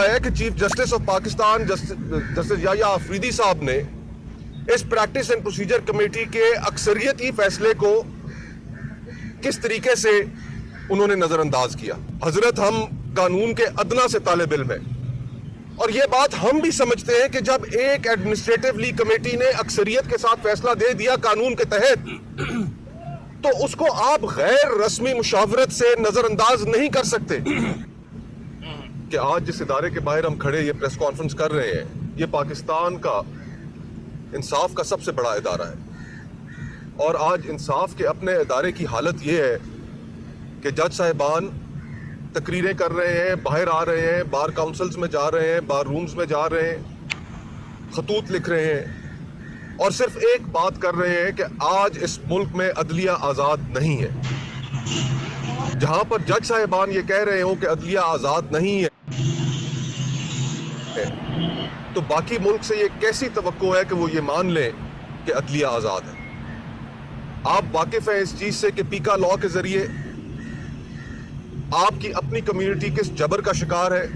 है कि chief justice of Pakistan justice Yahya Afridi साहब ने इस प्रैक्टिस एंड प्रोसीजर कमेटी के अक्सरियती फैसले को किस तरीके से उन्होंने नजरअंदाज किया। हजरत, हम कानून के अदना से तालिब इल्म हैं और ये बात हम भी समझते हैं कि जब एक एडमिनिस्ट्रेटिवली कमेटी ने अक्सरियत के साथ फैसला दे दिया कानून के तहत, तो उसको आप गैर रस्मी मुशावरत से नजरअंदाज नहीं कर सकते। कि आज जिस इदारे के बाहर हम खड़े ये प्रेस कॉन्फ्रेंस कर रहे हैं, ये पाकिस्तान का इंसाफ का सबसे बड़ा इदारा है और आज इंसाफ के अपने इदारे की हालत ये है कि जज साहिबान तकरीरें कर रहे हैं, बाहर आ रहे हैं, बार काउंसिल्स में जा रहे हैं, बार रूम्स में जा रहे हैं, खतूत लिख रहे हैं और सिर्फ एक बात कर रहे हैं कि आज इस मुल्क में अदलिया आज़ाद नहीं है। जहां पर जज साहिबान ये कह रहे हो कि अदलिया आज़ाद नहीं है, तो बाकी मुल्क से ये कैसी तवक्को है कि वो ये मान लें कि अदलिया आज़ाद है। आप वाकिफ हैं इस चीज़ से कि पीका लॉ के ज़रिए आपकी अपनी कम्युनिटी किस जबर का शिकार है।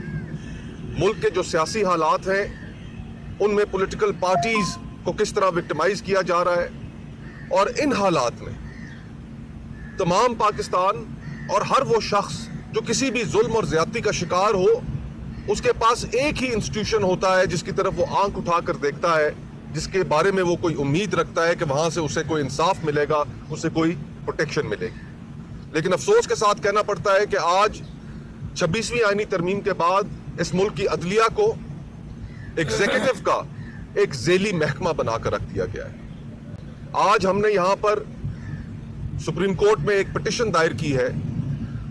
मुल्क के जो सियासी हालात हैं उनमें पॉलिटिकल पार्टीज को किस तरह विक्टिमाइज किया जा रहा है और इन हालात में तमाम पाकिस्तान और हर वो शख्स जो किसी भी जुल्म और ज्यादती का शिकार हो, उसके पास एक ही इंस्टीट्यूशन होता है जिसकी तरफ वो आंख उठाकर देखता है, जिसके बारे में वो कोई उम्मीद रखता है कि वहां से उसे कोई इंसाफ मिलेगा, उसे कोई प्रोटेक्शन मिलेगी। लेकिन अफसोस के साथ कहना पड़ता है कि आज 26वीं आईनी तरमीम के बाद इस मुल्क की अदलिया को एग्जीक्यूटिव का एक झेली महकमा बनाकर रख दिया गया है। आज हमने यहां पर सुप्रीम कोर्ट में एक पिटिशन दायर की है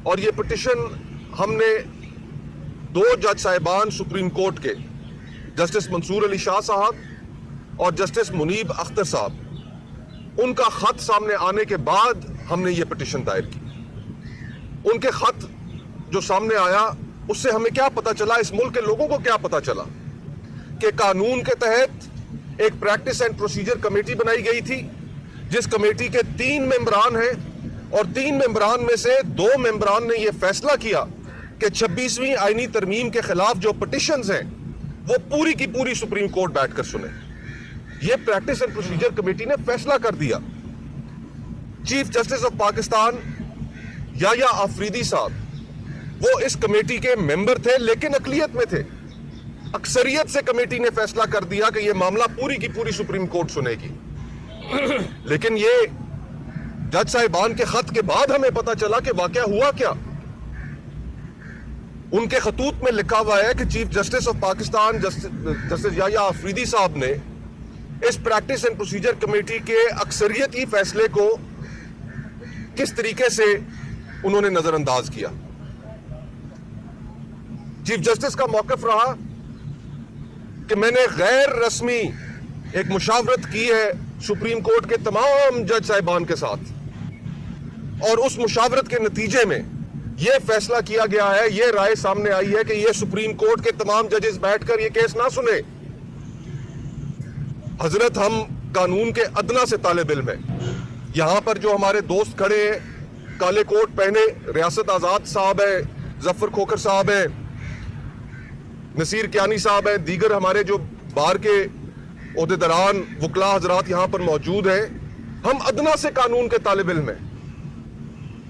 और ये पिटिशन हमने दो जज साहिबान सुप्रीम कोर्ट के, जस्टिस मंसूर अली शाह साहब और जस्टिस मुनीब अख्तर साहब, उनका खत सामने आने के बाद हमने ये पिटिशन दायर की। उनके खत जो सामने आया उससे हमें क्या पता चला, इस मुल्क के लोगों को क्या पता चला कि कानून के तहत एक प्रैक्टिस एंड प्रोसीजर कमेटी बनाई गई थी जिस कमेटी के 3 मेंबरान हैं और 3 मेंबरान में से 2 मेंबरान ने यह फैसला किया कि 26वीं आईनी तरमीम के खिलाफ जो पिटिशंस हैं वो पूरी की पूरी सुप्रीम कोर्ट बैठकर सुने। यह प्रैक्टिस एंड प्रोसीजर कमेटी ने फैसला कर दिया। Chief justice of Pakistan Yahya Afridi साहब वो इस कमेटी के मेंबर थे लेकिन अकलियत में थे। अक्सरियत से कमेटी ने फैसला कर दिया कि यह मामला पूरी की पूरी सुप्रीम कोर्ट सुनेगी। लेकिन ये जज साहिबान के खत के बाद हमें पता चला कि वाकया हुआ क्या। उनके खतूत में लिखा हुआ है कि chief justice of Pakistan justice Yahya Afridi साहब ने इस प्रैक्टिस एंड प्रोसीजर कमेटी के अक्सरियती फैसले को किस तरीके से उन्होंने नजरअंदाज किया। चीफ जस्टिस का मौकफ रहा कि मैंने गैर रस्मी एक मुशावरत की है सुप्रीम कोर्ट के तमाम जज साहिबान के साथ और उस मुशावरत के नतीजे में यह फैसला किया गया है, यह राय सामने आई है कि यह सुप्रीम कोर्ट के तमाम जजेस बैठकर यह केस ना सुने। हजरत, हम कानून के अदना से तालिब इल्म हैं। यहां पर जो हमारे दोस्त खड़े हैं, काले कोट पहने, रियासत आजाद साहब है, जफर खोखर साहब है, नसीर कियानी साहब है, दीगर हमारे जो बार के ओहदेदारान वकला हजरात यहां पर मौजूद हैं, हम अदना से कानून के तालिब इल्म हैं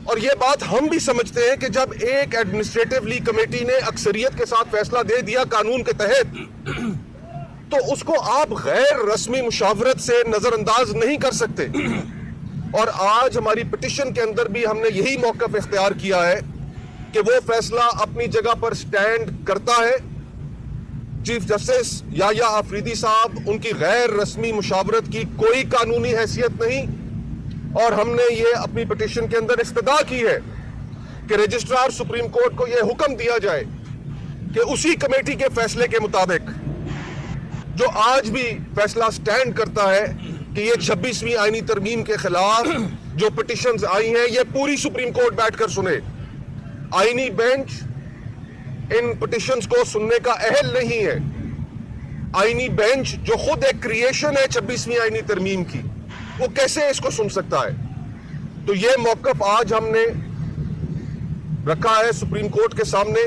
और यह बात हम भी समझते हैं कि जब एक एडमिनिस्ट्रेटिवली कमेटी ने अक्सरियत के साथ फैसला दे दिया कानून के तहत, तो उसको आप गैर रस्मी मुशावरत से नजरअंदाज नहीं कर सकते। और आज हमारी पिटिशन के अंदर भी हमने यही मौकफ इख्तियार किया है कि वो फैसला अपनी जगह पर स्टैंड करता है। चीफ जस्टिस याह्या अफरीदी साहब, उनकी गैर रस्मी मुशावरत की कोई कानूनी हैसियत नहीं और हमने ये अपनी पिटिशन के अंदर इस्तदा की है कि रजिस्ट्रार सुप्रीम कोर्ट को यह हुक्म दिया जाए कि उसी कमेटी के फैसले के मुताबिक जो आज भी फैसला स्टैंड करता है कि ये 26वीं आईनी तरमीम के खिलाफ जो पिटिशंस आई हैं ये पूरी सुप्रीम कोर्ट बैठकर सुने। आईनी बेंच इन पिटिशंस को सुनने का अहल नहीं है। आईनी बेंच जो खुद एक क्रिएशन है 26वीं आईनी तरमीम की, वो कैसे इसको सुन सकता है। तो ये मौकफ आज हमने रखा है सुप्रीम कोर्ट के सामने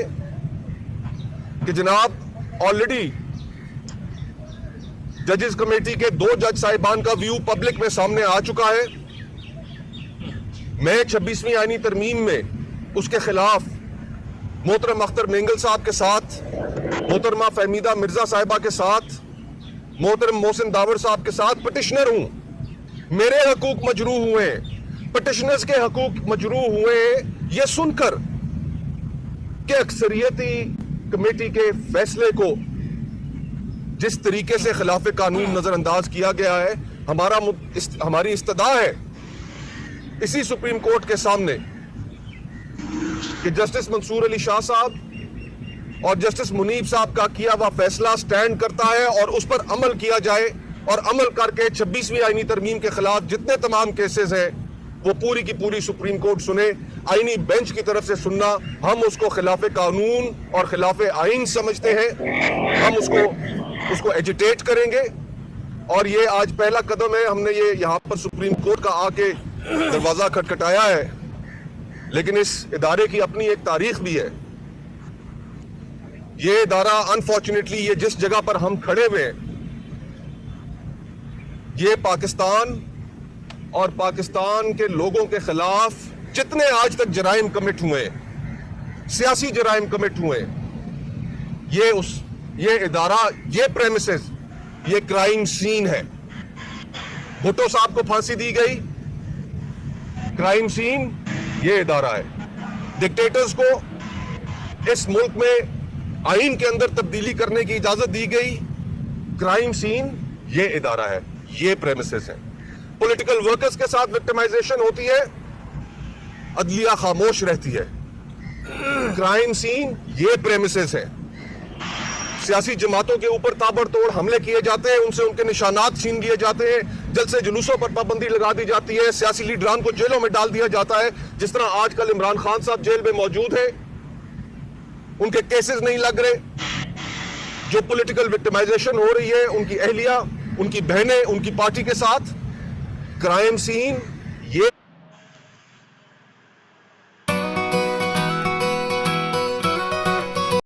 کہ جناب آلریڈی ججز کمیٹی کے 2 جج صاحبان کا ویو پبلک میں سامنے آ چکا ہے. میں 26ویں آئینی ترمیم میں اس کے خلاف محترم اختر مینگل صاحب کے ساتھ، محترمہ فہمیدہ مرزا صاحبہ کے ساتھ، محترم محسن داور صاحب کے ساتھ پٹیشنر ہوں. میرے حقوق مجروح ہوئے، پٹیشنرز کے حقوق مجروح ہوئے یہ سن کر کہ اکثریتی کمیٹی کے فیصلے کو جس طریقے سے خلاف قانون نظر انداز کیا گیا ہے. ہماری استدعا ہے اسی سپریم کورٹ کے سامنے کہ جسٹس منصور علی شاہ صاحب اور جسٹس منیب صاحب کا کیا ہوا فیصلہ سٹینڈ کرتا ہے اور اس پر عمل کیا جائے، اور عمل کر کے 26ویں آئینی ترمیم کے خلاف جتنے تمام کیسز ہیں وہ پوری کی پوری سپریم کورٹ سنے. آئینی بینچ کی طرف سے سننا، ہم اس کو خلاف قانون اور خلاف آئین سمجھتے ہیں. ہم اس کو ایجیٹیٹ کریں گے، اور یہ آج پہلا قدم ہے. ہم نے یہ یہاں پر سپریم کورٹ کا آ کے دروازہ کھٹکھٹایا ہے، لیکن اس ادارے کی اپنی ایک تاریخ بھی ہے. یہ ادارہ انفارچونیٹلی یہ جس جگہ پر ہم کھڑے ہوئے ہیں، یہ پاکستان اور پاکستان کے لوگوں کے خلاف جتنے آج تک جرائم کمٹ ہوئے، سیاسی جرائم کمٹ ہوئے، یہ ادارہ، یہ پریمیسز، یہ کرائم سین ہے. بھٹو صاحب کو پھانسی دی گئی، کرائم سین یہ ادارہ ہے. ڈکٹیٹرز کو اس ملک میں آئین کے اندر تبدیلی کرنے کی اجازت دی گئی، کرائم سین یہ ادارہ ہے، یہ پریمیسز ہیں. پولیٹیکل ورکرز کے ساتھ وکٹمائزیشن ہوتی ہے، عدلیہ خاموش رہتی ہے. کرائم سین یہ پریمیسز ہیں. سیاسی جماعتوں کے اوپر تابڑ توڑ حملے کیے جاتے ہیں، ان سے ان کے نشانات چھین لیے جاتے ہیں، جلسے جلوسوں پر پابندی لگا دی جاتی ہے، سیاسی لیڈران کو جیلوں میں ڈال دیا جاتا ہے. جس طرح آج کل عمران خان صاحب جیل میں موجود ہیں، ان کے کیسز نہیں لگ رہے. جو پولیٹیکل وکٹمائزیشن ہو رہی ہے ان کی اہلیہ، ان کی بہنیں، ان کی پارٹی کے ساتھ، کرائم سین یہ